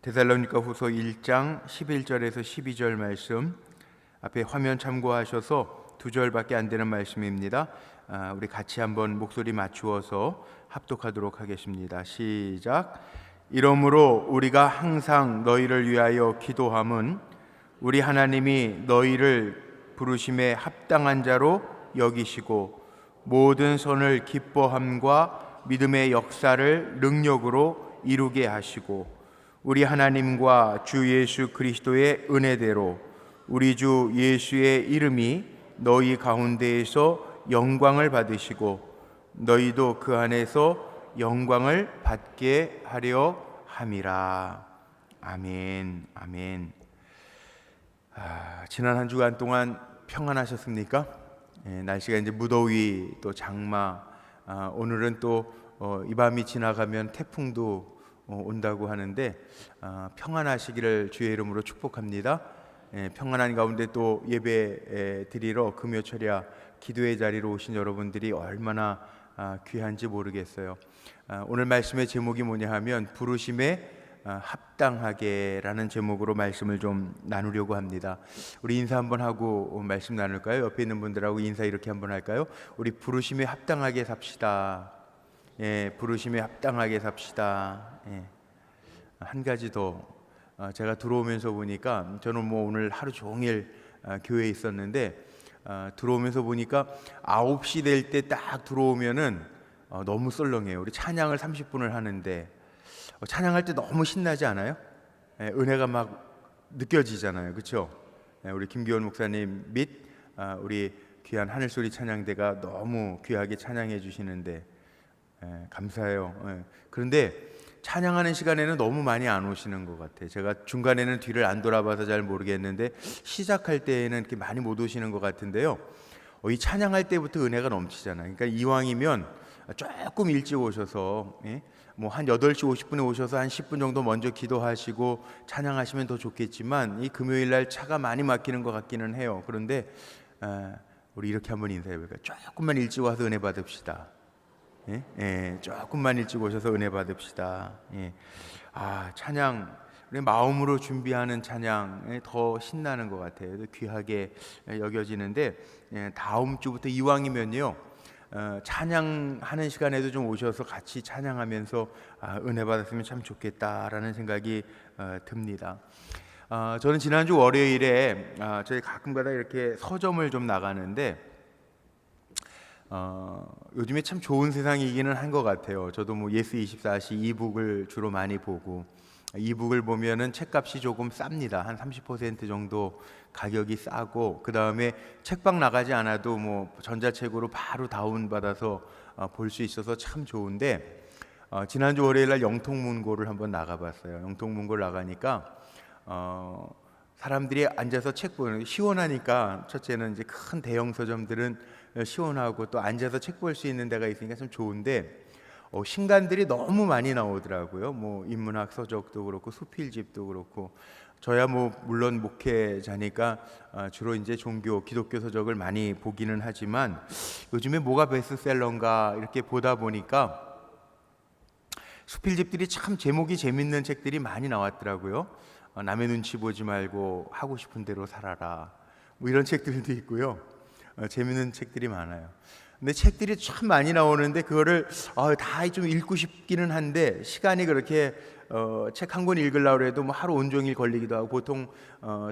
데살로니가 후서 1장 11절에서 12절 말씀, 앞에 화면 참고하셔서 2절밖에 안 되는 말씀입니다. 우리 같이 한번 목소리 맞추어서 합독하도록 하겠습니다. 시작. 이러므로 우리가 항상 너희를 위하여 기도함은 우리 하나님이 너희를 부르심에 합당한 자로 여기시고 모든 선을 기뻐함과 믿음의 역사를 능력으로 이루게 하시고 우리 하나님과 주 예수 그리스도의 은혜대로 우리 주 예수의 이름이 너희 가운데에서 영광을 받으시고 너희도 그 안에서 영광을 받게 하려 함이라. 아멘. 아멘. 지난 한 주간 동안 평안하셨습니까? 날씨가 이제 무더위 또 장마, 오늘은 또 이 밤이 지나가면 태풍도 온다고 하는데 평안하시기를 주의 이름으로 축복합니다. 평안한 가운데 또 예배 드리러 금요철야 기도의 자리로 오신 여러분들이 얼마나 귀한지 모르겠어요. 오늘 말씀의 제목이 뭐냐 하면 부르심에 합당하게라는 제목으로 말씀을 좀 나누려고 합니다. 우리 인사 한번 하고 말씀 나눌까요? 옆에 있는 분들하고 인사 이렇게 한번 할까요? 우리 부르심에 합당하게 삽시다. 부르심에 합당하게 삽시다. 한 가지 더, 제가 들어오면서 보니까 저는 오늘 하루 종일 교회에 있었는데 들어오면서 보니까 9시 될 때 딱 들어오면은 너무 썰렁해요. 우리 찬양을 30분을 하는데 찬양할 때 너무 신나지 않아요? 은혜가 막 느껴지잖아요. 그렇죠? 우리 김기원 목사님 및 우리 귀한 하늘소리 찬양대가 너무 귀하게 찬양해 주시는데 감사해요. 그런데 찬양하는 시간에는 너무 많이 안 오시는 것 같아요. 제가 중간에는 뒤를 안 돌아봐서 잘 모르겠는데 시작할 때에는 이렇게 많이 못 오시는 것 같은데요. 이 찬양할 때부터 은혜가 넘치잖아요. 그러니까 이왕이면 조금 일찍 오셔서 한 8시 50분에 오셔서 한 10분 정도 먼저 기도하시고 찬양하시면 더 좋겠지만 이 금요일 날 차가 많이 막히는 것 같기는 해요. 그런데 우리 이렇게 한번 인사해볼까요? 조금만 일찍 와서 은혜 받읍시다. 조금만 일찍 오셔서 은혜 받읍시다. 찬양, 우리 마음으로 준비하는 찬양 더 신나는 것 같아요. 귀하게 여겨지는데 다음 주부터 이왕이면요 찬양하는 시간에도 좀 오셔서 같이 찬양하면서 은혜 받았으면 참 좋겠다라는 생각이 듭니다. 저는 지난주 월요일에 저희 가끔가다 이렇게 서점을 좀 나가는데 요즘에 참 좋은 세상이기는 한 것 같아요. 저도 예스24시 이북을 주로 많이 보고 이북을 보면은 책값이 조금 쌉니다. 한 30% 정도 가격이 싸고 그 다음에 책방 나가지 않아도 전자책으로 바로 다운받아서 볼 수 있어서 참 좋은데 지난주 월요일날 영통문고를 한번 나가봤어요. 영통문고 나가니까 사람들이 앉아서 책 보는 시원하니까 첫째는 이제 큰 대형 서점들은 시원하고 또 앉아서 책 볼 수 있는 데가 있으니까 참 좋은데 신간들이 너무 많이 나오더라고요. 인문학 서적도 그렇고 수필집도 그렇고 저야 물론 목회자니까 주로 이제 종교 기독교 서적을 많이 보기는 하지만 요즘에 뭐가 베스트셀러인가 이렇게 보다 보니까 수필집들이 참 제목이 재밌는 책들이 많이 나왔더라고요. 남의 눈치 보지 말고 하고 싶은 대로 살아라 이런 책들도 있고요. 재밌는 책들이 많아요. 근데 책들이 참 많이 나오는데 그거를 다 좀 읽고 싶기는 한데 시간이 그렇게 책 한 권 읽으려고 해도 하루 온종일 걸리기도 하고 보통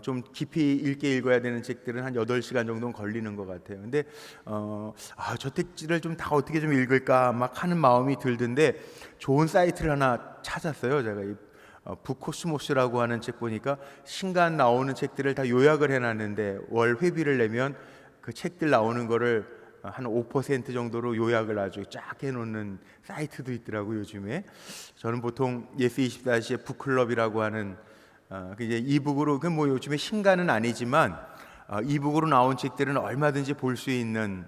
좀 깊이 읽게 읽어야 되는 책들은 한 8시간 정도는 걸리는 것 같아요. 근데 저 책들을 좀 다 어떻게 좀 읽을까 막 하는 마음이 들던데 좋은 사이트를 하나 찾았어요. 제가 북코스모스라고 하는 책 보니까 신간 나오는 책들을 다 요약을 해놨는데 월 회비를 내면 그 책들 나오는 거를 한 5% 정도로 요약을 아주 쫙 해놓는 사이트도 있더라고요. 요즘에 저는 보통 예스24시의 북클럽이라고 하는 이제 이북으로 요즘에 신간은 아니지만 이북으로 나온 책들은 얼마든지 볼 수 있는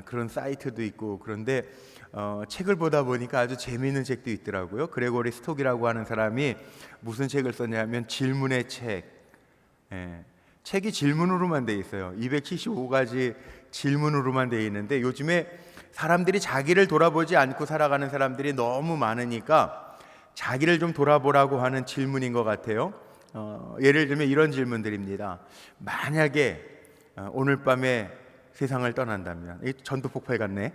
그런 사이트도 있고 그런데 책을 보다 보니까 아주 재미있는 책도 있더라고요. 그레고리 스톡이라고 하는 사람이 무슨 책을 썼냐면 질문의 책. 책이 질문으로만 돼 있어요. 275가지 질문으로만 돼 있는데 요즘에 사람들이 자기를 돌아보지 않고 살아가는 사람들이 너무 많으니까 자기를 좀 돌아보라고 하는 질문인 것 같아요. 예를 들면 이런 질문들입니다. 만약에 오늘 밤에 세상을 떠난다면, 이 전도 폭발 같네.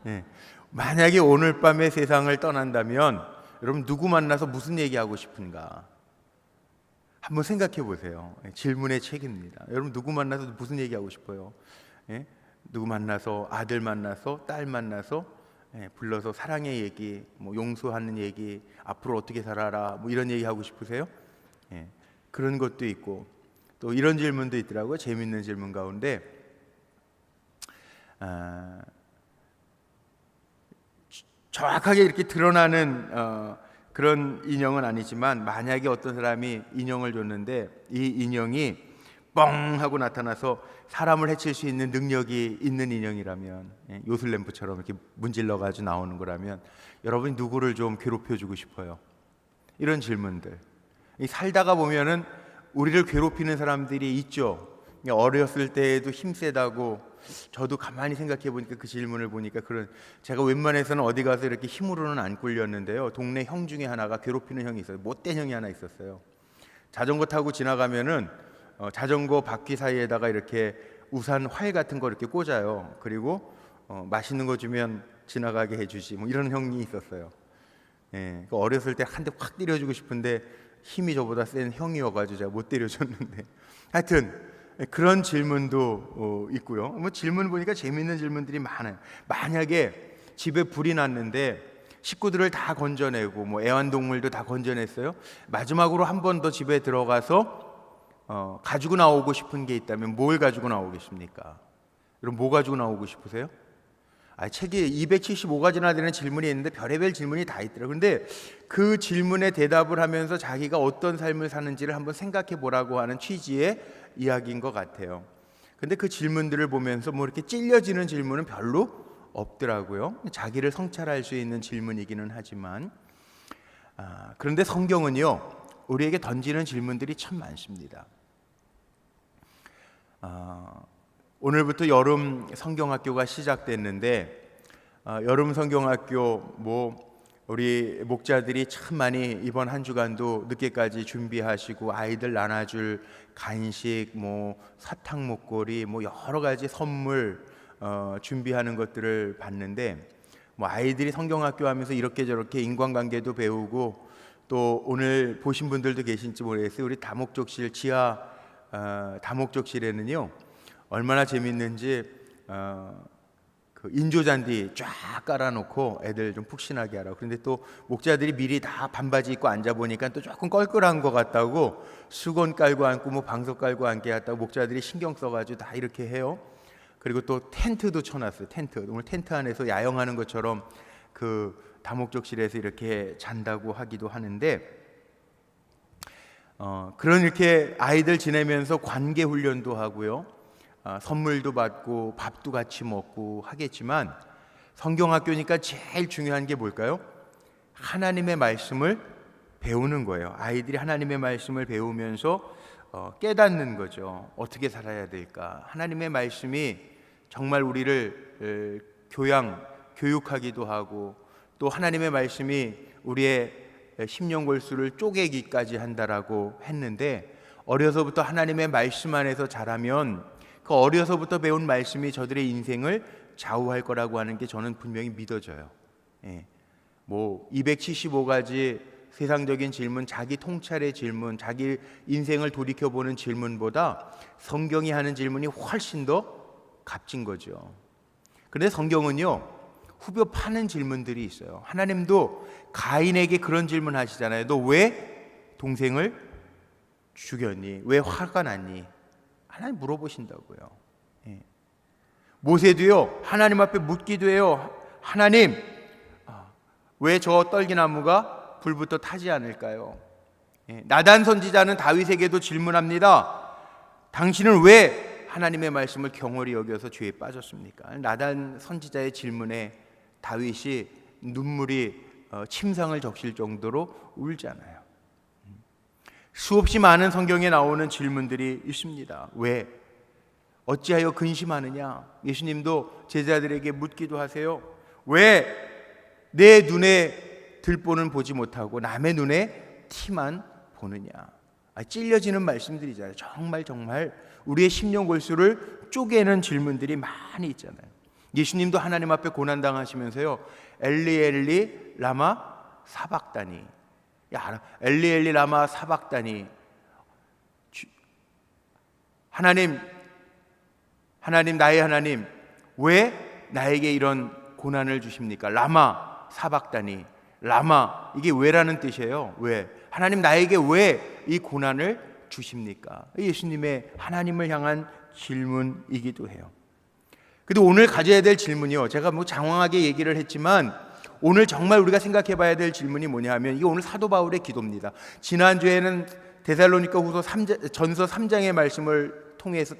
예. 만약에 오늘 밤에 세상을 떠난다면 여러분 누구 만나서 무슨 얘기하고 싶은가? 한번 생각해 보세요. 질문의 책입니다. 여러분 누구 만나서 무슨 얘기하고 싶어요? 예? 누구 만나서, 아들 만나서, 딸 만나서 불러서 사랑의 얘기, 뭐 용서하는 얘기, 앞으로 어떻게 살아라, 뭐 이런 얘기 하고 싶으세요? 그런 것도 있고 또 이런 질문도 있더라고요. 재미있는 질문 가운데 정확하게 이렇게 드러나는 그런 인형은 아니지만, 만약에 어떤 사람이 인형을 줬는데 이 인형이 뻥 하고 나타나서 사람을 해칠 수 있는 능력이 있는 인형이라면, 요술램프처럼 이렇게 문질러 가지고 나오는 거라면 여러분이 누구를 좀 괴롭혀주고 싶어요? 이런 질문들. 살다가 보면은 우리를 괴롭히는 사람들이 있죠. 어렸을 때에도 힘세다고, 저도 가만히 생각해 보니까 그 질문을 보니까 제가 웬만해서는 어디 가서 이렇게 힘으로는 안 꿀렸는데요. 동네 형 중에 하나가 괴롭히는 형이 있어요. 못된 형이 하나 있었어요. 자전거 타고 지나가면은 자전거 바퀴 사이에다가 이렇게 우산 활 같은 거 이렇게 꽂아요. 그리고 맛있는 거 주면 지나가게 해주지, 뭐 이런 형이 있었어요. 어렸을 때 한 대 확 때려주고 싶은데 힘이 저보다 센 형이어가지고 제가 못 때려줬는데, 하여튼 그런 질문도 있고요. 뭐 질문 보니까 재미있는 질문들이 많아요. 만약에 집에 불이 났는데 식구들을 다 건져내고 뭐 애완동물도 다 건져냈어요. 마지막으로 한 번 더 집에 들어가서 가지고 나오고 싶은 게 있다면 뭘 가지고 나오겠습니까? 여러분 뭐 가지고 나오고 싶으세요? 책에 275가지나 되는 질문이 있는데 별의별 질문이 다 있더라고요. 근데 그 질문에 대답을 하면서 자기가 어떤 삶을 사는지를 한번 생각해 보라고 하는 취지의 이야기인 것 같아요. 근데 그 질문들을 보면서 뭐 이렇게 찔려지는 질문은 별로 없더라고요. 자기를 성찰할 수 있는 질문이기는 하지만, 그런데 성경은요, 우리에게 던지는 질문들이 참 많습니다. 오늘부터 여름 성경학교가 시작됐는데, 여름 성경학교 우리 목자들이 참 많이 이번 한 주간도 늦게까지 준비하시고 아이들 나눠줄 간식, 사탕 목걸이, 여러 가지 선물 준비하는 것들을 봤는데, 아이들이 성경학교 하면서 이렇게 저렇게 인간관계도 배우고, 또 오늘 보신 분들도 계신지 모르겠어요. 우리 다목적실 지하 다목적실에는요 얼마나 재밌는지 그 인조잔디 쫙 깔아놓고 애들 좀 푹신하게 하라고. 그런데 또 목자들이 미리 다 반바지 입고 앉아보니까 또 조금 껄끄러운 것 같다고 수건 깔고 앉고 방석 깔고 앉게 했다고 목자들이 신경 써가지고 다 이렇게 해요. 그리고 또 텐트도 쳐놨어요. 텐트. 오늘 텐트 안에서 야영하는 것처럼 그 다목적실에서 이렇게 잔다고 하기도 하는데, 그런 이렇게 아이들 지내면서 관계 훈련도 하고요, 선물도 받고 밥도 같이 먹고 하겠지만, 성경학교니까 제일 중요한 게 뭘까요? 하나님의 말씀을 배우는 거예요. 아이들이 하나님의 말씀을 배우면서 깨닫는 거죠. 어떻게 살아야 될까? 하나님의 말씀이 정말 우리를 교육하기도 하고, 또 하나님의 말씀이 우리의 심령골수를 쪼개기까지 한다라고 했는데, 어려서부터 하나님의 말씀 안에서 자라면 그 어려서부터 배운 말씀이 저들의 인생을 좌우할 거라고 하는 게 저는 분명히 믿어져요. 275가지 세상적인 질문, 자기 통찰의 질문, 자기 인생을 돌이켜보는 질문보다 성경이 하는 질문이 훨씬 더 값진 거죠. 그런데 성경은요, 후벼 파는 질문들이 있어요. 하나님도 가인에게 그런 질문 하시잖아요. 너 왜 동생을 죽였니? 왜 화가 났니? 하나님 물어보신다고요. 모세도요, 하나님 앞에 묻기도 해요. 하나님, 왜 저 떨기나무가 불부터 타지 않을까요? 나단 선지자는 다윗에게도 질문합니다. 당신은 왜 하나님의 말씀을 경홀히 여겨서 죄에 빠졌습니까? 나단 선지자의 질문에 다윗이 눈물이 침상을 적실 정도로 울잖아요. 수없이 많은 성경에 나오는 질문들이 있습니다. 왜? 어찌하여 근심하느냐? 예수님도 제자들에게 묻기도 하세요. 왜 내 눈에 들보는 보지 못하고 남의 눈에 티만 보느냐. 찔려지는 말씀들이잖아요. 정말 우리의 심령 골수를 쪼개는 질문들이 많이 있잖아요. 예수님도 하나님 앞에 고난당하시면서요, 엘리 엘리 라마 사박다니. 엘리 엘리 라마 사박다니. 하나님 나의 하나님, 왜 나에게 이런 고난을 주십니까? 라마 사박다니. 라마, 이게 왜라는 뜻이에요. 왜? 하나님 나에게 왜 이 고난을 주십니까? 예수님의 하나님을 향한 질문이기도 해요. 근데 오늘 가져야 될 질문이요, 제가 장황하게 얘기를 했지만 오늘 정말 우리가 생각해 봐야 될 질문이 뭐냐 하면, 이게 오늘 사도 바울의 기도입니다. 지난주에는 데살로니가 후서 전서 3장의 말씀을 통해서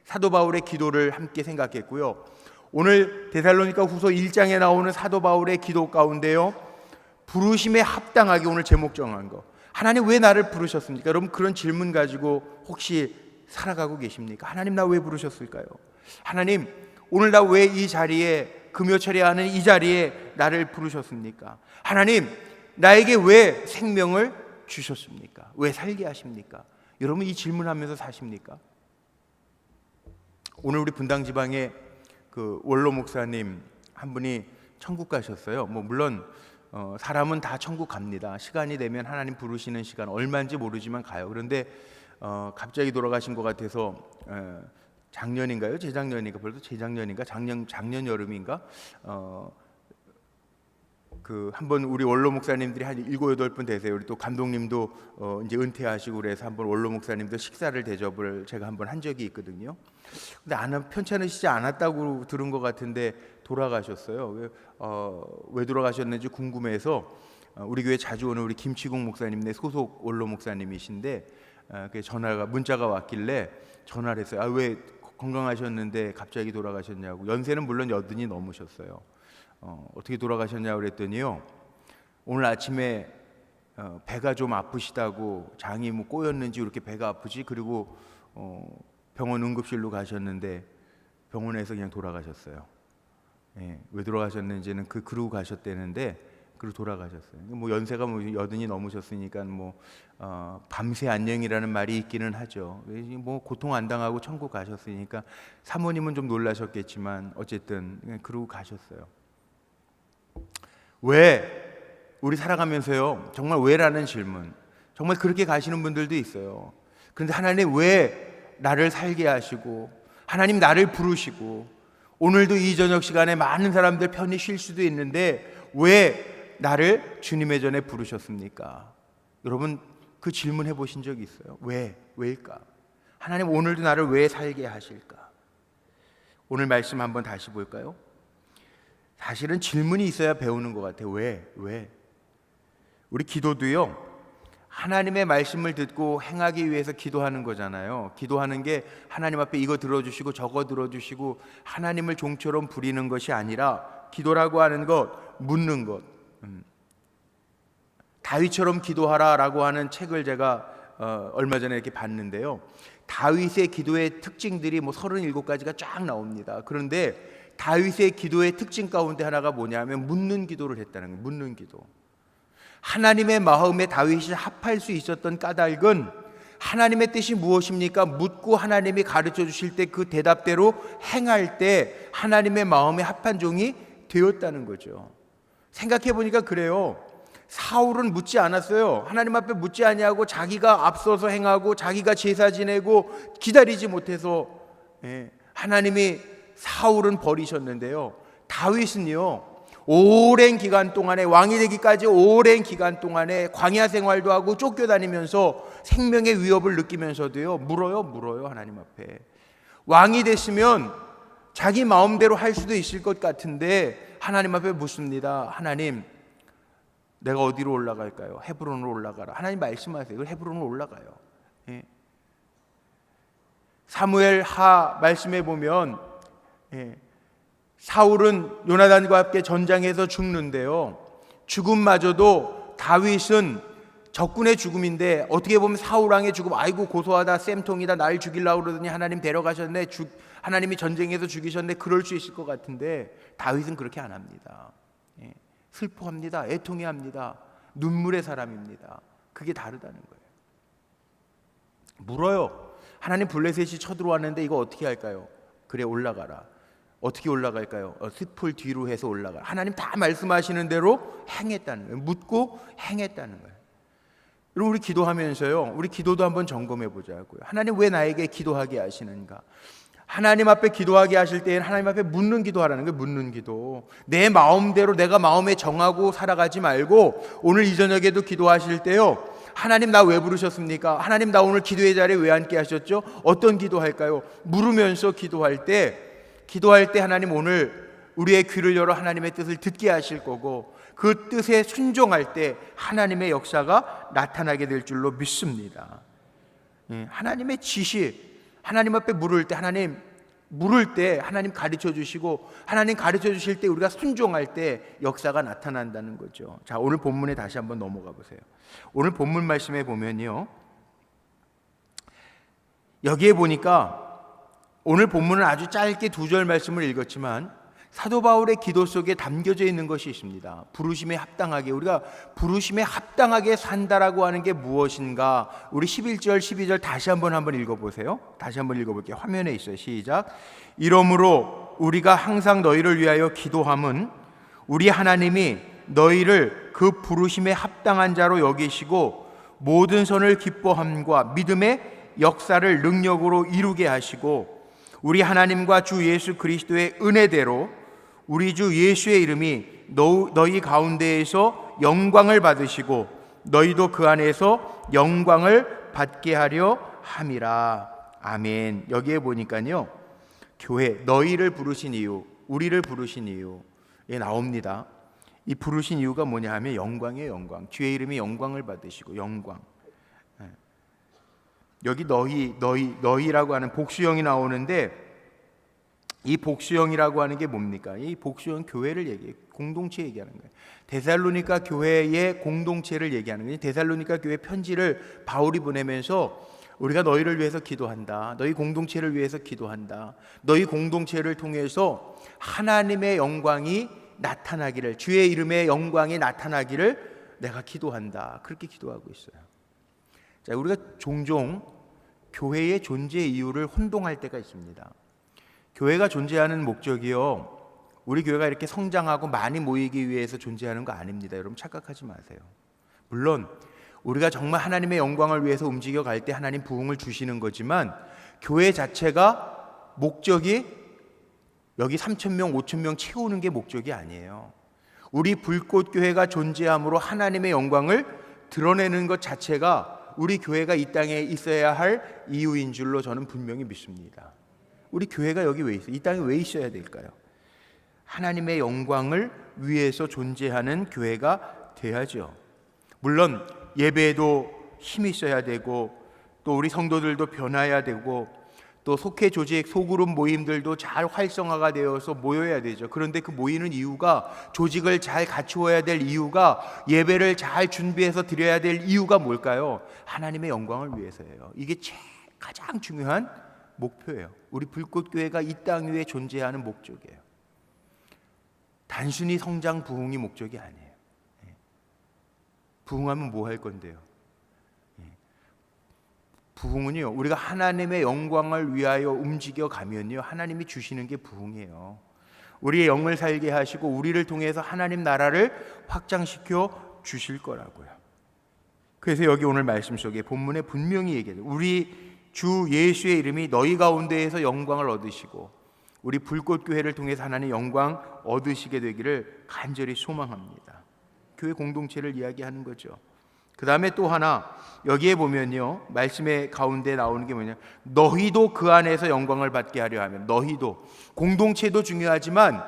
사도 바울의 기도를 함께 생각했고요, 오늘 데살로니가 후서 1장에 나오는 사도 바울의 기도 가운데요, 부르심에 합당하게 오늘 제목 정한 거, 하나님 왜 나를 부르셨습니까? 여러분, 그런 질문 가지고 혹시 살아가고 계십니까? 하나님 나 왜 부르셨을까요? 하나님 오늘 나 왜 이 자리에, 금요 철야하는 이 자리에 나를 부르셨습니까? 하나님 나에게 왜 생명을 주셨습니까? 왜 살게 하십니까? 여러분, 이 질문하면서 사십니까? 오늘 우리 분당 지방에 그 원로 목사님 한 분이 천국 가셨어요. 물론 사람은 다 천국 갑니다. 시간이 되면 하나님 부르시는 시간 얼마인지 모르지만 가요. 그런데 갑자기 돌아가신 것 같아서 작년인가요? 재작년인가? 벌써 재작년인가? 작년 여름인가? 그 한번 우리 원로 목사님들이 한 7, 8분 되세요. 우리 또 감독님도 이제 은퇴하시고 그래서 한번 원로 목사님들 식사를 대접을 제가 한번 한 적이 있거든요. 근데 편찮으시지 않았다고 들은 것 같은데 돌아가셨어요. 왜 돌아가셨는지 궁금해서 우리 교회 자주 오는 우리 김치국 목사님네 소속 원로 목사님이신데 문자가 왔길래 전화를 했어요. 왜 건강하셨는데 갑자기 돌아가셨냐고. 연세는 물론 80이 넘으셨어요. 어떻게 돌아가셨냐고 그랬더니요, 오늘 아침에 배가 좀 아프시다고, 장이 꼬였는지 이렇게 배가 아프지, 그리고 병원 응급실로 가셨는데 병원에서 그냥 돌아가셨어요. 왜 돌아가셨는지는 그러고 가셨대는데 그리고 돌아가셨어요. 연세가 80이 넘으셨으니까 밤새 안녕이라는 말이 있기는 하죠. 고통 안 당하고 천국 가셨으니까 사모님은 좀 놀라셨겠지만 어쨌든 그러고 가셨어요. 왜? 우리 살아가면서요, 정말 왜라는 질문, 정말 그렇게 가시는 분들도 있어요. 그런데 하나님 왜 나를 살게 하시고, 하나님 나를 부르시고, 오늘도 이 저녁 시간에 많은 사람들 편히 쉴 수도 있는데 왜 나를 주님의 전에 부르셨습니까? 여러분, 그 질문 해보신 적이 있어요? 왜일까? 하나님 오늘도 나를 왜 살게 하실까? 오늘 말씀 한번 다시 볼까요? 사실은 질문이 있어야 배우는 것 같아요. 왜? 우리 기도도요, 하나님의 말씀을 듣고 행하기 위해서 기도하는 거잖아요. 기도하는 게 하나님 앞에 이거 들어주시고 저거 들어주시고 하나님을 종처럼 부리는 것이 아니라, 기도라고 하는 것, 묻는 것. 다윗처럼 기도하라라고 하는 책을 제가 얼마 전에 이렇게 봤는데요, 다윗의 기도의 특징들이 37가지가 쫙 나옵니다. 그런데 다윗의 기도의 특징 가운데 하나가 뭐냐면 묻는 기도를 했다는 거예요. 묻는 기도. 하나님의 마음에 다윗이 합할 수 있었던 까닭은, 하나님의 뜻이 무엇입니까? 묻고 하나님이 가르쳐 주실 때 그 대답대로 행할 때 하나님의 마음에 합한 종이 되었다는 거죠. 생각해 보니까 그래요. 사울은 묻지 않았어요. 하나님 앞에 묻지 아니하고 자기가 앞서서 행하고 자기가 제사 지내고 기다리지 못해서 하나님이 사울은 버리셨는데요, 다윗은요, 오랜 기간 동안에, 왕이 되기까지 오랜 기간 동안에 광야 생활도 하고 쫓겨다니면서 생명의 위협을 느끼면서도요, 물어요 하나님 앞에. 왕이 됐으면 자기 마음대로 할 수도 있을 것 같은데 하나님 앞에 묻습니다. 하나님, 내가 어디로 올라갈까요? 헤브론으로 올라가라. 하나님 말씀하세요. 헤브론으로 올라가요. 사무엘 하 말씀해 보면 사울은 요나단과 함께 전장에서 죽는데요, 죽음마저도 다윗은 적군의 죽음인데, 어떻게 보면 사울 왕의 죽음, 아이고 고소하다, 쌤통이다, 날 죽이려고 그러더니 하나님 데려가셨네, 하나님이 전쟁에서 죽이셨네, 그럴 수 있을 것 같은데 다윗은 그렇게 안 합니다. 슬퍼합니다. 애통해합니다. 눈물의 사람입니다. 그게 다르다는 거예요. 물어요. 하나님 블레셋이 쳐들어왔는데 이거 어떻게 할까요? 그래, 올라가라. 어떻게 올라갈까요? 숲을 뒤로 해서 올라가라. 하나님 다 말씀하시는 대로 행했다는 거예요. 묻고 행했다는 거예요. 여러분, 우리 기도하면서요, 우리 기도도 한번 점검해 보자고요. 하나님 왜 나에게 기도하게 하시는가? 하나님 앞에 기도하게 하실 때에는 하나님 앞에 묻는 기도하라는 거예요. 묻는 기도. 내 마음대로 내가 마음에 정하고 살아가지 말고, 오늘 이 저녁에도 기도하실 때요, 하나님 나 왜 부르셨습니까? 하나님 나 오늘 기도의 자리에 왜 앉게 하셨죠? 어떤 기도할까요? 물으면서 기도할 때 하나님 오늘 우리의 귀를 열어 하나님의 뜻을 듣게 하실 거고, 그 뜻에 순종할 때 하나님의 역사가 나타나게 될 줄로 믿습니다. 하나님의 지시, 하나님 앞에 물을 때 하나님 가르쳐 주시고, 하나님 가르쳐 주실 때 우리가 순종할 때 역사가 나타난다는 거죠. 자, 오늘 본문에 다시 한번 넘어가 보세요. 오늘 본문 말씀에 보면요, 여기에 보니까 오늘 본문은 아주 짧게 2절 말씀을 읽었지만 사도 바울의 기도 속에 담겨져 있는 것이 있습니다. 부르심에 합당하게, 우리가 부르심에 합당하게 산다라고 하는 게 무엇인가? 우리 11절 12절 다시 한번 읽어보세요. 다시 한번 읽어볼게요. 화면에 있어요. 시작. 이러므로 우리가 항상 너희를 위하여 기도함은 우리 하나님이 너희를 그 부르심에 합당한 자로 여기시고 모든 선을 기뻐함과 믿음의 역사를 능력으로 이루게 하시고, 우리 하나님과 주 예수 그리스도의 은혜대로 우리 주 예수의 이름이 너희 가운데에서 영광을 받으시고 너희도 그 안에서 영광을 받게 하려 함이라. 아멘. 여기에 보니까요, 교회, 너희를 부르신 이유, 우리를 부르신 이유에 나옵니다. 이 부르신 이유가 뭐냐 하면 영광이에요. 영광. 주의 이름이 영광을 받으시고, 영광. 여기 너희라고 하는 복수형이 나오는데, 이 복수형이라고 하는 게 뭡니까? 이 복수형 교회를 얘기해요. 공동체 얘기하는 거예요. 데살로니가 교회의 공동체를 얘기하는 거예요. 데살로니가 교회 편지를 바울이 보내면서 우리가 너희를 위해서 기도한다. 너희 공동체를 위해서 기도한다. 너희 공동체를 통해서 하나님의 영광이 나타나기를, 주의 이름의 영광이 나타나기를 내가 기도한다. 그렇게 기도하고 있어요. 자, 우리가 종종 교회의 존재 이유를 혼동할 때가 있습니다. 교회가 존재하는 목적이요, 우리 교회가 이렇게 성장하고 많이 모이기 위해서 존재하는 거 아닙니다. 여러분 착각하지 마세요. 물론 우리가 정말 하나님의 영광을 위해서 움직여 갈 때 하나님 부흥을 주시는 거지만, 교회 자체가 목적이 여기 3,000명, 5,000명 채우는 게 목적이 아니에요. 우리 불꽃교회가 존재함으로 하나님의 영광을 드러내는 것 자체가 우리 교회가 이 땅에 있어야 할 이유인 줄로 저는 분명히 믿습니다. 우리 교회가 여기 왜 있어요? 이 땅에 왜 있어야 될까요? 하나님의 영광을 위해서 존재하는 교회가 돼야죠. 물론 예배에도 힘이 있어야 되고, 또 우리 성도들도 변화해야 되고, 또 속회 조직, 소그룹 모임들도 잘 활성화가 되어서 모여야 되죠. 그런데 그 모이는 이유가, 조직을 잘 갖추어야 될 이유가, 예배를 잘 준비해서 드려야 될 이유가 뭘까요? 하나님의 영광을 위해서예요. 이게 가장 중요한 목표예요. 우리 불꽃교회가 이 땅 위에 존재하는 목적이에요. 단순히 성장 부흥이 목적이 아니에요. 부흥하면 뭐 할 건데요? 부흥은요, 우리가 하나님의 영광을 위하여 움직여 가면요, 하나님이 주시는 게 부흥이에요. 우리의 영을 살게 하시고 우리를 통해서 하나님 나라를 확장시켜 주실 거라고요. 그래서 여기 오늘 말씀 속에 본문에 분명히 얘기해요. 우리 주 예수의 이름이 너희 가운데에서 영광을 얻으시고 우리 불꽃교회를 통해서 하나님의 영광 얻으시게 되기를 간절히 소망합니다. 교회 공동체를 이야기하는 거죠. 그 다음에 또 하나, 여기에 보면요, 말씀의 가운데 나오는 게 뭐냐, 너희도 그 안에서 영광을 받게 하려 하면, 너희도, 공동체도 중요하지만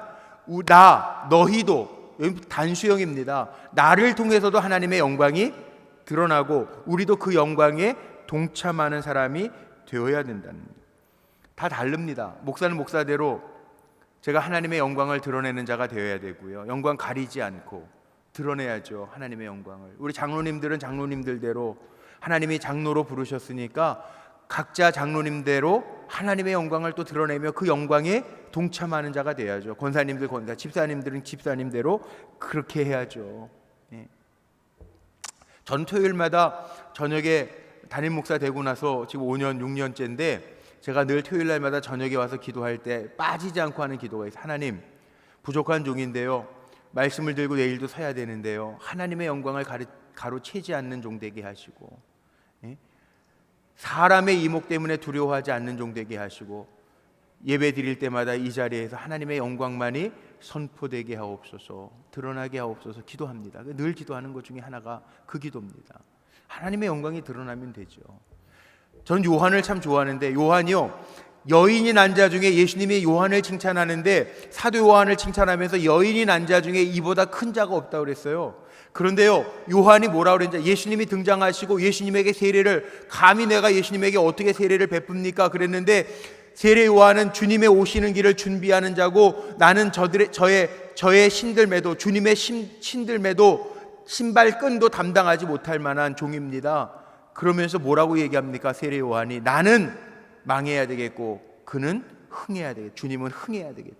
너희도, 여기 단수형입니다. 나를 통해서도 하나님의 영광이 드러나고 우리도 그 영광에 동참하는 사람이 되어야 된다는 거예요. 다 다릅니다. 목사는 목사대로 제가 하나님의 영광을 드러내는 자가 되어야 되고요, 영광 가리지 않고 드러내야죠, 하나님의 영광을. 우리 장로님들은 장로님들대로, 하나님이 장로로 부르셨으니까 각자 장로님대로 하나님의 영광을 또 드러내며 그 영광에 동참하는 자가 돼야죠. 권사님들 권사, 집사님들은 집사님대로 그렇게 해야죠. 예. 전 토요일마다 저녁에 담임 목사 되고 나서 지금 5년 6년째인데 제가 늘 토요일 날마다 저녁에 와서 기도할 때 빠지지 않고 하는 기도가 있어요. 하나님, 부족한 종인데요, 말씀을 들고 내일도 서야 되는데요, 하나님의 영광을 가로채지 않는 종 되게 하시고, 사람의 이목 때문에 두려워하지 않는 종 되게 하시고, 예배 드릴 때마다 이 자리에서 하나님의 영광만이 선포되게 하옵소서, 드러나게 하옵소서 기도합니다. 늘 기도하는 것 중에 하나가 그 기도입니다. 하나님의 영광이 드러나면 되죠. 전 요한을 참 좋아하는데, 요한이요, 여인이 난 자 중에 예수님이 요한을 칭찬하는데 사도 요한을 칭찬하면서 여인이 난 자 중에 이보다 큰 자가 없다고 그랬어요. 그런데요, 요한이 뭐라고 그랬냐, 예수님이 등장하시고 예수님에게 세례를, 감히 내가 예수님에게 어떻게 세례를 베풉니까 그랬는데, 세례 요한은 주님의 오시는 길을 준비하는 자고 나는 저의 신들매도, 주님의 신들매도 신발끈도 담당하지 못할 만한 종입니다. 그러면서 뭐라고 얘기합니까? 세례 요한이 나는 망해야 되겠고 그는 흥해야 되겠다. 주님은 흥해야 되겠다.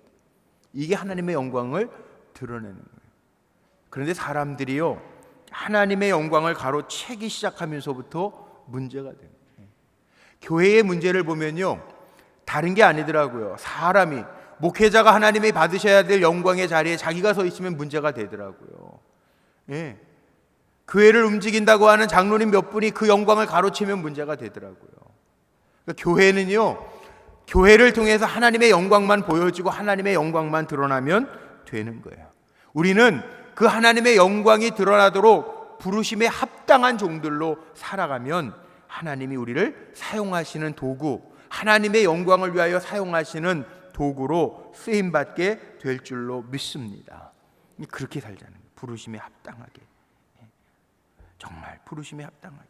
이게 하나님의 영광을 드러내는 거예요. 그런데 사람들이요, 하나님의 영광을 가로채기 시작하면서부터 문제가 돼요. 교회의 문제를 보면요, 다른 게 아니더라고요. 사람이, 목회자가 하나님이 받으셔야 될 영광의 자리에 자기가 서 있으면 문제가 되더라고요. 예. 교회를 움직인다고 하는 장로님 몇 분이 그 영광을 가로채면 문제가 되더라고요. 그러니까 교회는요, 교회를 통해서 하나님의 영광만 보여지고 하나님의 영광만 드러나면 되는 거예요. 우리는 그 하나님의 영광이 드러나도록 부르심에 합당한 종들로 살아가면 하나님이 우리를 사용하시는 도구, 하나님의 영광을 위하여 사용하시는 도구로 쓰임받게 될 줄로 믿습니다. 그렇게 살자는 거예요. 부르심에 합당하게, 정말 부르심에 합당하게.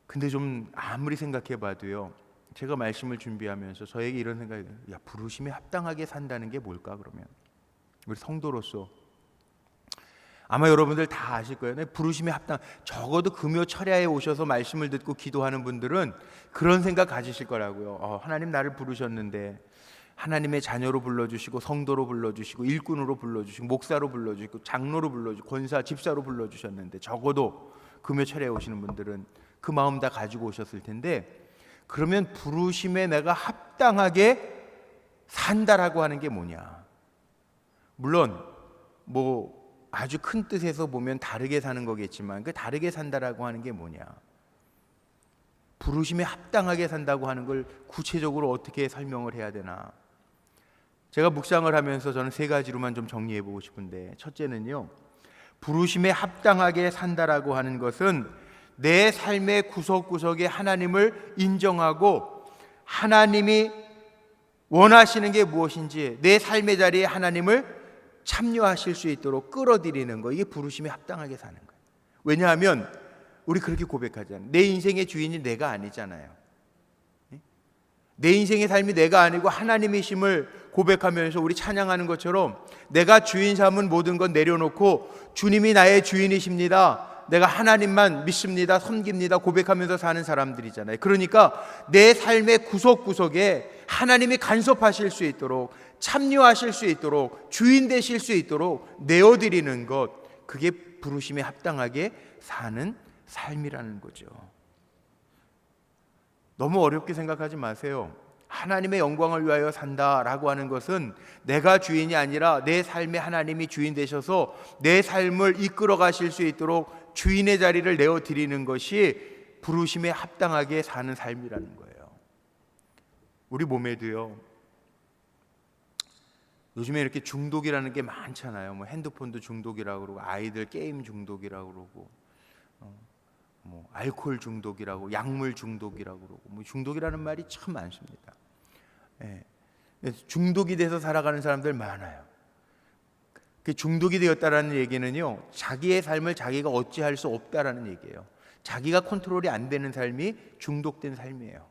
근데 좀 아무리 생각해 봐도요, 제가 말씀을 준비하면서 저에게 이런 생각이 들어요. 야, 부르심에 합당하게 산다는 게 뭘까? 그러면 우리 성도로서 아마 여러분들 다 아실 거예요. 부르심에 합당, 적어도 금요 철야에 오셔서 말씀을 듣고 기도하는 분들은 그런 생각 가지실 거라고요. 하나님 나를 부르셨는데, 하나님의 자녀로 불러주시고 성도로 불러주시고 일꾼으로 불러주시고 목사로 불러주시고 장로로 불러주시고 권사, 집사로 불러주셨는데, 적어도 금요 철야에 오시는 분들은 그 마음 다 가지고 오셨을 텐데, 그러면 부르심에 내가 합당하게 산다라고 하는 게 뭐냐? 물론 뭐 아주 큰 뜻에서 보면 다르게 사는 거겠지만, 그 다르게 산다라고 하는 게 뭐냐? 부르심에 합당하게 산다고 하는 걸 구체적으로 어떻게 설명을 해야 되나? 제가 묵상을 하면서 저는 세 가지로만 좀 정리해 보고 싶은데, 첫째는요, 부르심에 합당하게 산다라고 하는 것은 내 삶의 구석구석에 하나님을 인정하고 하나님이 원하시는 게 무엇인지 내 삶의 자리에 하나님을 참여하실 수 있도록 끌어들이는 거, 이게 부르심에 합당하게 사는 거예요. 왜냐하면 우리 그렇게 고백하잖아요. 내 인생의 주인이 내가 아니잖아요. 내 인생의 삶이 내가 아니고 하나님이심을 고백하면서 우리 찬양하는 것처럼 내가 주인 삼은 모든 건 내려놓고 주님이 나의 주인이십니다, 내가 하나님만 믿습니다, 섬깁니다 고백하면서 사는 사람들이잖아요. 그러니까 내 삶의 구석구석에 하나님이 간섭하실 수 있도록, 참여하실 수 있도록, 주인 되실 수 있도록 내어드리는 것, 그게 부르심에 합당하게 사는 삶이라는 거죠. 너무 어렵게 생각하지 마세요. 하나님의 영광을 위하여 산다라고 하는 것은 내가 주인이 아니라 내 삶에 하나님이 주인 되셔서 내 삶을 이끌어 가실 수 있도록 주인의 자리를 내어드리는 것이 부르심에 합당하게 사는 삶이라는 거예요. 우리 몸에도요, 요즘에 이렇게 중독이라는 게 많잖아요. 뭐 핸드폰도 중독이라고 그러고, 아이들 게임 중독이라고 그러고, 뭐 알코올 중독이라고, 약물 중독이라고 그러고, 뭐 중독이라는 말이 참 많습니다. 예. 중독이 돼서 살아가는 사람들 많아요. 그 중독이 되었다라는 얘기는요, 자기의 삶을 자기가 어찌할 수 없다라는 얘기예요. 자기가 컨트롤이 안 되는 삶이 중독된 삶이에요.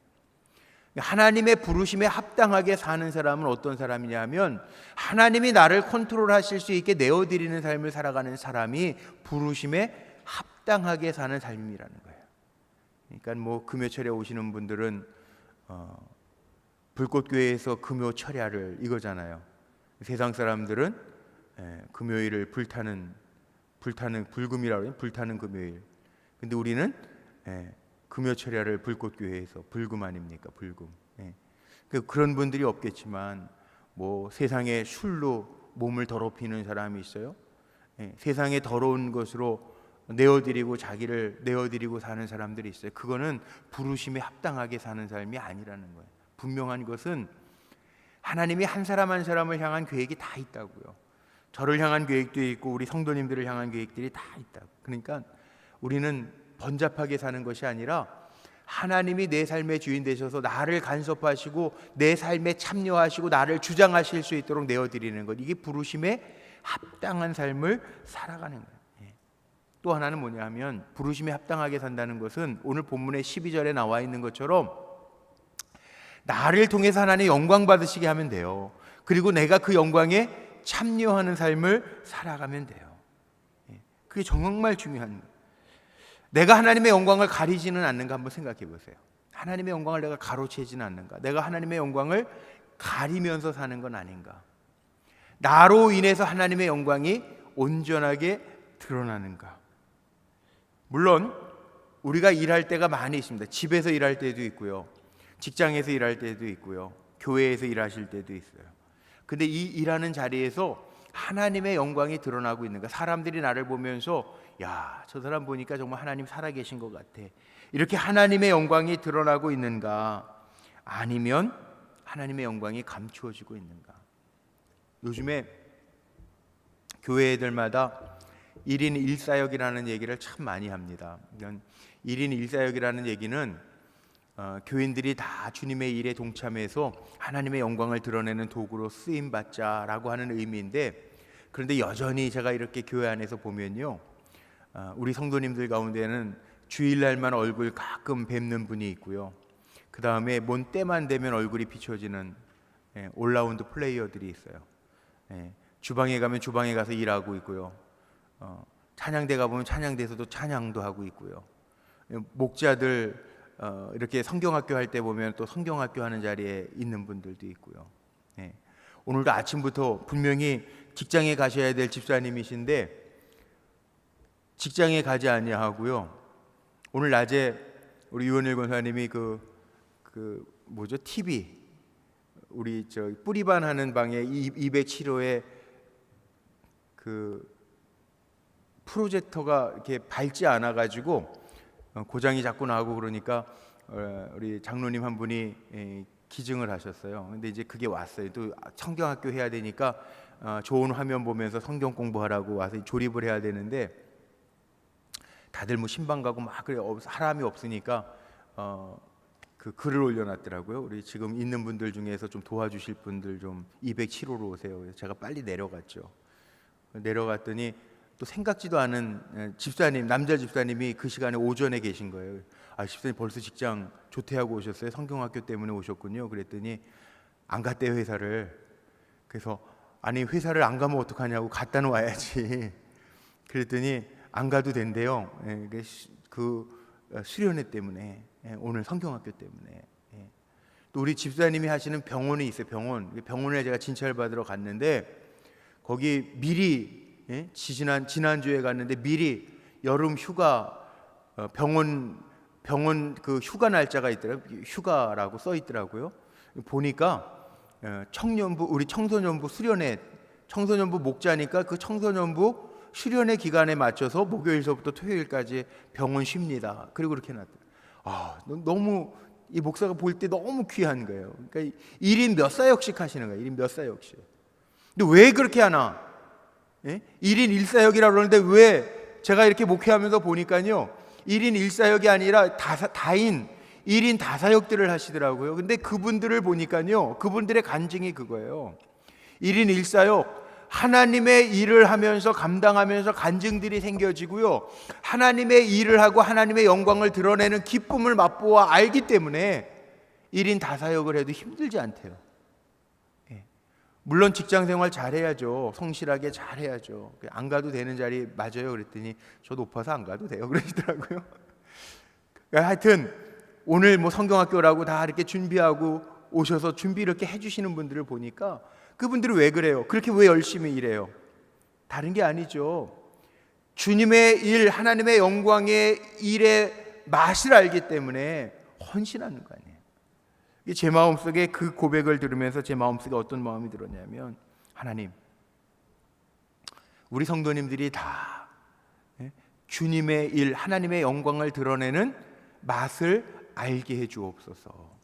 하나님의 부르심에 합당하게 사는 사람은 어떤 사람이냐 하면, 하나님이 나를 컨트롤하실 수 있게 내어드리는 삶을 살아가는 사람이 부르심에 합당하게 사는 삶이라는 거예요. 그러니까 뭐 금요철에 오시는 분들은 불꽃교회에서 금요 철야를 이거잖아요. 세상 사람들은 금요일을 불타는 불금이라고 해요. 불타는 금요일. 근데 우리는 금요 철야를 불꽃교회에서 불금 아닙니까? 불금. 그런 분들이 없겠지만 뭐 세상에 술로 몸을 더럽히는 사람이 있어요. 세상에 더러운 것으로 내어드리고 자기를 내어드리고 사는 사람들이 있어요. 그거는 부르심에 합당하게 사는 삶이 아니라는 거예요. 분명한 것은 하나님이 한 사람 한 사람을 향한 계획이 다 있다고요. 저를 향한 계획도 있고 우리 성도님들을 향한 계획들이 다 있다고. 그러니까 우리는 번잡하게 사는 것이 아니라 하나님이 내 삶의 주인 되셔서 나를 간섭하시고 내 삶에 참여하시고 나를 주장하실 수 있도록 내어드리는 것, 이게 부르심에 합당한 삶을 살아가는 거예요. 또 하나는 뭐냐 하면 부르심에 합당하게 산다는 것은 오늘 본문의 12절에 나와 있는 것처럼 나를 통해서 하나님의 영광 받으시게 하면 돼요. 그리고 내가 그 영광에 참여하는 삶을 살아가면 돼요. 그게 정말 중요한 거예요. 내가 하나님의 영광을 가리지는 않는가 한번 생각해 보세요. 하나님의 영광을 내가 가로채지는 않는가? 내가 하나님의 영광을 가리면서 사는 건 아닌가? 나로 인해서 하나님의 영광이 온전하게 드러나는가? 물론 우리가 일할 때가 많이 있습니다. 집에서 일할 때도 있고요, 직장에서 일할 때도 있고요, 교회에서 일하실 때도 있어요. 근데 이 일하는 자리에서 하나님의 영광이 드러나고 있는가? 사람들이 나를 보면서 야, 저 사람 보니까 정말 하나님 살아계신 것 같아, 이렇게 하나님의 영광이 드러나고 있는가? 아니면 하나님의 영광이 감추어지고 있는가? 요즘에 교회 애들마다 1인 1사역이라는 얘기를 참 많이 합니다. 1인 1사역이라는 얘기는 교인들이 다 주님의 일에 동참해서 하나님의 영광을 드러내는 도구로 쓰임받자라고 하는 의미인데, 그런데 여전히 제가 이렇게 교회 안에서 보면요, 우리 성도님들 가운데는 주일날만 얼굴 가끔 뵙는 분이 있고요, 그 다음에 뭔 때만 되면 얼굴이 비춰지는 올라운드 플레이어들이 있어요. 주방에 가면 주방에 가서 일하고 있고요, 찬양대 가보면 찬양대에서도 찬양도 하고 있고요, 목자들 이렇게 성경학교 할 때 보면 또 성경학교 하는 자리에 있는 분들도 있고요. 오늘도 아침부터 분명히 직장에 가셔야 될 집사님이신데 직장에 가지 아니하고요, 오늘 낮에 우리 유원일 권사님이 TV 우리 저 뿌리반 하는 방에 207호에 그 프로젝터가 이렇게 밝지 않아 가지고 고장이 자꾸 나고 그러니까 우리 장로님 한 분이 기증을 하셨어요. 근데 이제 그게 왔어요. 또 성경학교 해야 되니까 좋은 화면 보면서 성경 공부하라고 와서 조립을 해야 되는데 다들 뭐 신방 가고 막 그래, 사람이 없으니까 그 글을 올려놨더라고요. 우리 지금 있는 분들 중에서 좀 도와주실 분들 좀 207호로 오세요. 그래서 제가 빨리 내려갔죠. 내려갔더니 또 생각지도 않은 집사님, 남자 집사님이 그 시간에 오전에 계신 거예요. 아, 집사님 벌써 직장 조퇴하고 오셨어요? 성경학교 때문에 오셨군요. 그랬더니 안 갔대요, 회사를. 그래서 아니 회사를 안 가면 어떡하냐고, 갔다는 와야지. 그랬더니 안 가도 된대요. 그 수련회 때문에, 오늘 성경학교 때문에. 또 우리 집사님이 하시는 병원이 있어요. 병원에 제가 진찰 받으러 갔는데 거기 미리 지난주에 갔는데 미리 여름 휴가 병원 그 휴가 날짜가 있더라고요. 휴가라고 써 있더라고요. 보니까 우리 청소년부 수련회, 청소년부 목자니까 그 청소년부 수련회 기간에 맞춰서 목요일서부터 토요일까지 병원 쉽니다. 그리고 그렇게 놨더라고요. 너무 이 목사가 볼 때 너무 귀한 거예요. 그러니까 1인 몇 사역씩 하시는 거예요. 1인 몇 사역씩. 근데 왜 그렇게 하나? 1인 1사역이라고 그러는데 왜 제가 이렇게 목회하면서 보니까요, 1인 1사역이 아니라 다인 1인 다사역들을 하시더라고요. 근데 그분들을 보니까요, 그분들의 간증이 그거예요. 1인 1사역, 하나님의 일을 하면서 감당하면서 간증들이 생겨지고요, 하나님의 일을 하고 하나님의 영광을 드러내는 기쁨을 맛보아 알기 때문에 1인 다사역을 해도 힘들지 않대요. 물론 직장 생활 잘해야죠. 성실하게 잘해야죠. 안 가도 되는 자리 맞아요. 그랬더니 저 높아서 안 가도 돼요. 그러시더라고요. 하여튼 오늘 뭐 성경학교라고 다 이렇게 준비하고 오셔서 준비 이렇게 해주시는 분들을 보니까 그분들이 왜 그래요? 그렇게 왜 열심히 일해요? 다른 게 아니죠. 주님의 일, 하나님의 영광의 일의 맛을 알기 때문에 헌신하는 거 아니에요. 제 마음속에 그 고백을 들으면서 제 마음속에 어떤 마음이 들었냐면, 하나님, 우리 성도님들이 다 주님의 일, 하나님의 영광을 드러내는 맛을 알게 해 주옵소서.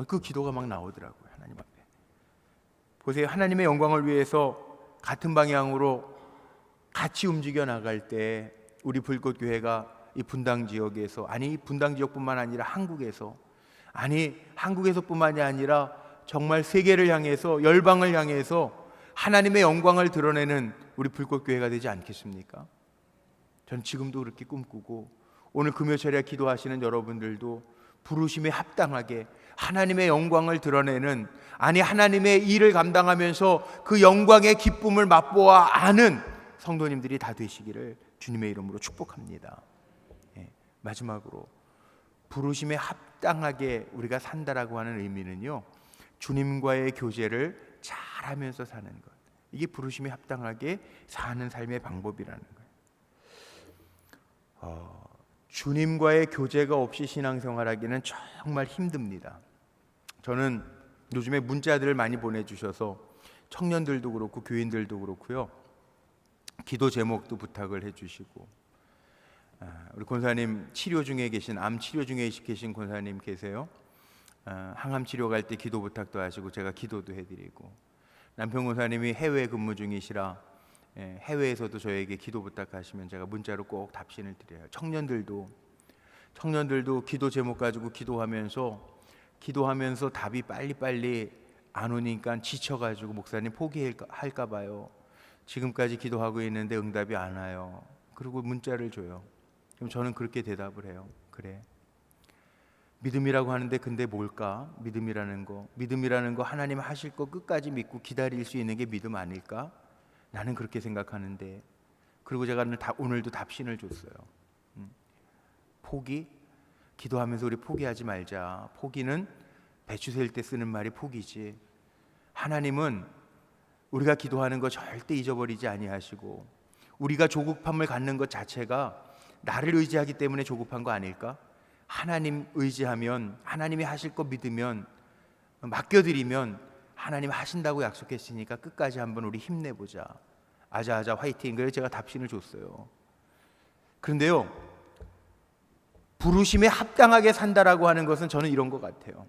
그 기도가 막 나오더라고요. 하나님 앞에. 보세요. 하나님의 영광을 위해서 같은 방향으로 같이 움직여 나갈 때 우리 불꽃교회가 이 분당 지역에서, 아니 분당 지역뿐만 아니라 한국에서, 아니 한국에서뿐만이 아니라 정말 세계를 향해서, 열방을 향해서 하나님의 영광을 드러내는 우리 불꽃교회가 되지 않겠습니까? 전 지금도 그렇게 꿈꾸고, 오늘 금요철에 기도하시는 여러분들도 부르심에 합당하게 하나님의 영광을 드러내는, 아니 하나님의 일을 감당하면서 그 영광의 기쁨을 맛보아 아는 성도님들이 다 되시기를 주님의 이름으로 축복합니다. 마지막으로 부르심에 합당하게 우리가 산다라고 하는 의미는요, 주님과의 교제를 잘하면서 사는 것, 이게 부르심에 합당하게 사는 삶의 방법이라는 거예요. 주님과의 교제가 없이 신앙생활하기는 정말 힘듭니다. 저는 요즘에 문자들을 많이 보내주셔서 청년들도 그렇고 교인들도 그렇고요, 기도 제목도 부탁을 해주시고, 우리 권사님 치료 중에 계신, 암 치료 중에 계신 권사님 계세요. 항암 치료 갈 때 기도 부탁도 하시고 제가 기도도 해드리고, 남편 권사님이 해외 근무 중이시라 해외에서도 저에게 기도 부탁하시면 제가 문자로 꼭 답신을 드려요. 청년들도 기도 제목 가지고 기도하면서 답이 빨리빨리 안 오니까 지쳐가지고 목사님 포기할까 봐요. 지금까지 기도하고 있는데 응답이 안 와요. 그리고 문자를 줘요. 그럼 저는 그렇게 대답을 해요. 그래, 믿음이라고 하는데 근데 뭘까? 믿음이라는 거 하나님 하실 거 끝까지 믿고 기다릴 수 있는 게 믿음 아닐까? 나는 그렇게 생각하는데. 그리고 제가 오늘도 답신을 줬어요. 포기? 기도하면서 우리 포기하지 말자. 포기는 배추 셀 때 쓰는 말이 포기지. 하나님은 우리가 기도하는 거 절대 잊어버리지 아니하시고, 우리가 조급함을 갖는 것 자체가 나를 의지하기 때문에 조급한 거 아닐까? 하나님 의지하면, 하나님이 하실 거 믿으면, 맡겨드리면 하나님 하신다고 약속했으니까 끝까지 한번 우리 힘내보자. 아자아자 화이팅. 그래서 제가 답신을 줬어요. 그런데요, 부르심에 합당하게 산다라고 하는 것은 저는 이런 것 같아요.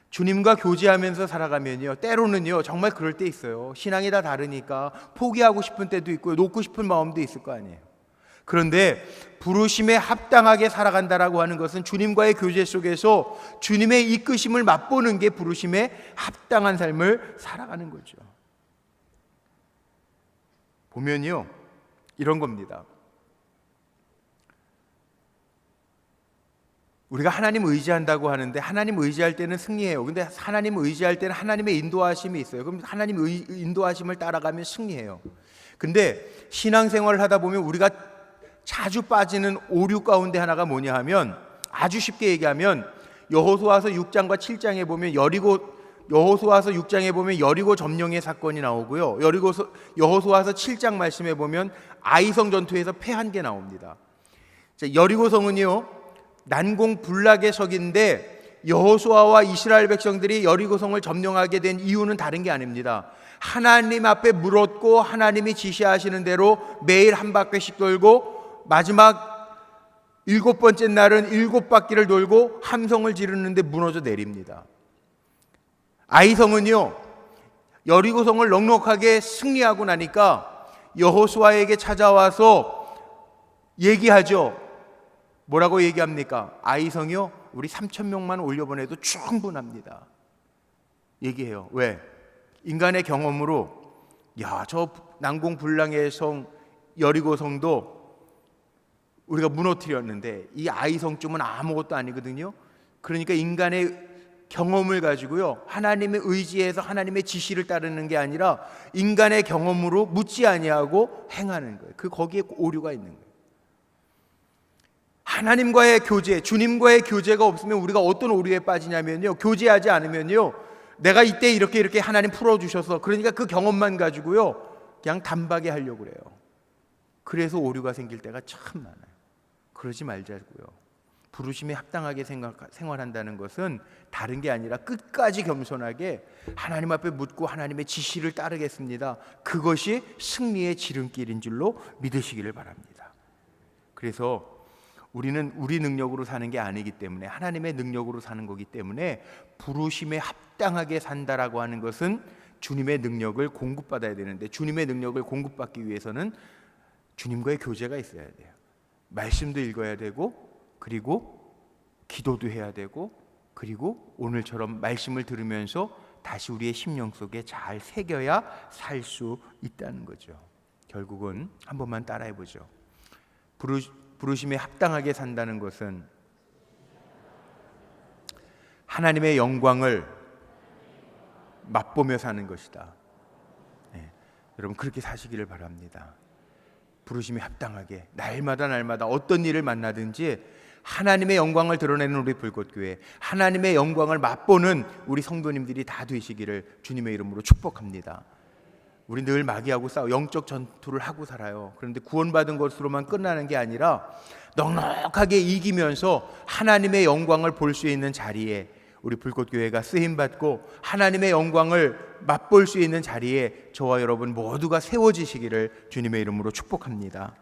주님과 교제하면서 살아가면요, 때로는요 정말 그럴 때 있어요. 신앙이 다 다르니까 포기하고 싶은 때도 있고 놓고 싶은 마음도 있을 거 아니에요. 그런데 부르심에 합당하게 살아간다라고 하는 것은 주님과의 교제 속에서 주님의 이끄심을 맛보는 게 부르심에 합당한 삶을 살아가는 거죠. 보면요 이런 겁니다. 우리가 하나님 의지한다고 하는데, 하나님 의지할 때는 승리해요. 근데 하나님 의지할 때는 하나님의 인도하심이 있어요. 그럼 하나님 인도하심을 따라가면 승리해요. 근데 신앙생활을 하다 보면 우리가 자주 빠지는 오류 가운데 하나가 뭐냐 하면, 아주 쉽게 얘기하면 여호수아서 6장과 7장에 보면 여호수아서 6장에 보면 여리고 점령의 사건이 나오고요, 여호수아서 7장 말씀에 보면 아이성 전투에서 패한 게 나옵니다. 여리고 성은요 난공불락의 석인데, 여호수아와 이스라엘 백성들이 여리고성을 점령하게 된 이유는 다른 게 아닙니다. 하나님 앞에 물었고 하나님이 지시하시는 대로 매일 한 바퀴씩 돌고 마지막 7번째 날은 7바퀴를 돌고 함성을 지르는데 무너져 내립니다. 아이성은요 여리고성을 넉넉하게 승리하고 나니까 여호수아에게 찾아와서 얘기하죠. 뭐라고 얘기합니까? 아이성이요, 우리 3,000명만 올려보내도 충분합니다. 얘기해요. 왜? 인간의 경험으로 저 난공불락의 성 여리고성도 우리가 무너뜨렸는데 이 아이성쯤은 아무것도 아니거든요. 그러니까 인간의 경험을 가지고요, 하나님의 의지에서 하나님의 지시를 따르는 게 아니라 인간의 경험으로 묻지 아니하고 행하는 거예요. 거기에 오류가 있는 거예요. 하나님과의 교제, 주님과의 교제가 없으면 우리가 어떤 오류에 빠지냐면요, 교제하지 않으면요, 내가 이때 이렇게 하나님 풀어주셔서 그러니까 그 경험만 가지고요 그냥 단박에 하려고 그래요. 그래서 오류가 생길 때가 참 많아요. 그러지 말자고요. 부르심에 합당하게 생활한다는 것은 다른 게 아니라 끝까지 겸손하게 하나님 앞에 묻고 하나님의 지시를 따르겠습니다. 그것이 승리의 지름길인 줄로 믿으시기를 바랍니다. 그래서 우리는 우리 능력으로 사는 게 아니기 때문에 하나님의 능력으로 사는 거기 때문에 부르심에 합당하게 산다라고 하는 것은 주님의 능력을 공급받아야 되는데, 주님의 능력을 공급받기 위해서는 주님과의 교제가 있어야 돼요. 말씀도 읽어야 되고, 그리고 기도도 해야 되고, 그리고 오늘처럼 말씀을 들으면서 다시 우리의 심령 속에 잘 새겨야 살 수 있다는 거죠. 결국은 한 번만 따라해 보죠. 부르심에 합당하게 산다는 것은 하나님의 영광을 맛보며 사는 것이다. 네, 여러분 그렇게 사시기를 바랍니다. 부르심에 합당하게 날마다 어떤 일을 만나든지 하나님의 영광을 드러내는 우리 불꽃교회, 하나님의 영광을 맛보는 우리 성도님들이 다 되시기를 주님의 이름으로 축복합니다. 우리 늘 마귀하고 영적 전투를 하고 살아요. 그런데 구원받은 것으로만 끝나는 게 아니라 넉넉하게 이기면서 하나님의 영광을 볼 수 있는 자리에 우리 불꽃교회가 쓰임받고 하나님의 영광을 맛볼 수 있는 자리에 저와 여러분 모두가 세워지시기를 주님의 이름으로 축복합니다.